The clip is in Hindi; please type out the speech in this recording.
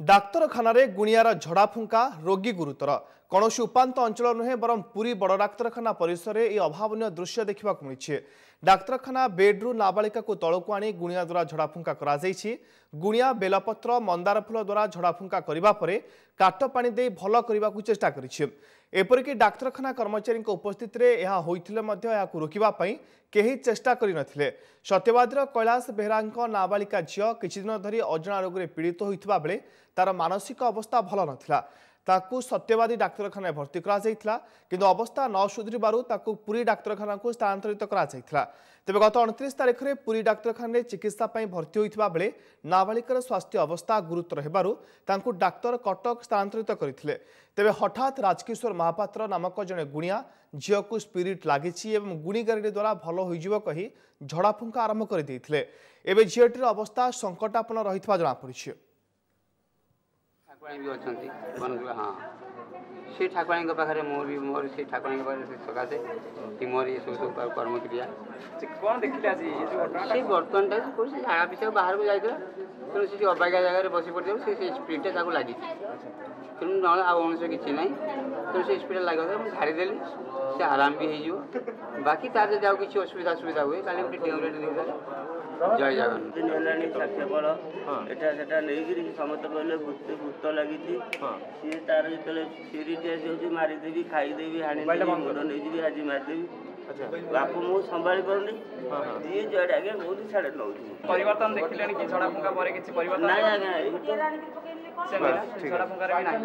डाक्तरखाना गुणियार झड़ाफुंका रोगी गुरुतर कौन उपात अंचल नुहे बर पुरी बड़ डाक्तरखाना परिसर में अभावन दृश्य देखा मिली। डाक्तरखाना बेड्रु नाबालिका को तलक आनी गुणिया द्वारा झड़ाफुंका गुणिया बेलपत्र मंदार फूल द्वारा झड़ाफुंका करने काट पानी दे भल करने को चेष्टा करपरिक डाक्तरखाना कर्मचारी उपस्थित रोकवाई केही चेष्टा करनथिले। सत्यवादीर कैलाश बेहरा नाबालिका झील किछि दिन धरी अजणा रोग पीड़ित होता बेले तार मानसिक अवस्था भल नथिला। ताकू सत्यवादी डाक्तरखाना भर्ती करा किंतु अवस्था न सुधरिबारु ताकू पुरी डाक्तरखाना को स्थानांतरित करा तेबे गत 29 तारिख में पुरी डाक्तरखाना चिकित्सा भर्ती होता बेले नाबालिकार स्वास्थ्य अवस्था गुरुतर हेबारु तांकू डाक्तर कटक स्थानांतरित करथिले। तेबे हठात राजकिशोर महापात्र नामक जने गुणिया झील को स्पिरिट लागिछि एवं गुणी गारेडी द्वारा भल होइजिबो कही झड़ाफुंका आरंभ कर देथिले। एबे झीलटीर अवस्था संकटापन्न रहितबा जणा पड़िछि। ठाकुराणी भी अछंती बनगला हां से ठाकुराणी के पाखरे मोर से ठाकुराणी के पाखरे सकासे कि मोर ये सब कर्म क्रिया से कोन देखिले आज ये जो घटना से बर्तन टा कोन से झाड़ा पिछे बाहर को जाइतला तो से अबागा जगह रे बसी पड़ से स्पिरिट ताको लागि किन न आ ओन से किछि नै तो से स्पिरिट लागो हम झाड़ी देली से आराम भी हेजो बाकी तार जाओ किछि असुविधा हुए काली उठी टेबलेट देला जय जगन दिन हेलानी साक्ष्य बल एटा सेटा नेगिरी समस्त कहले भूत लगी सी तार जो सीरीज होती मारिदेवी खाईदेवी हाणी गोड़ नहीं आज मारिदेवी बापू मु संभाली पारुनी जी जड़े आगे बहुत छाड़े नौ परिवर्तन देखिले कि झड़ाफुंका परे किछि परिवर्तन नहीं आगे झड़ाफुंका रे भी नहीं।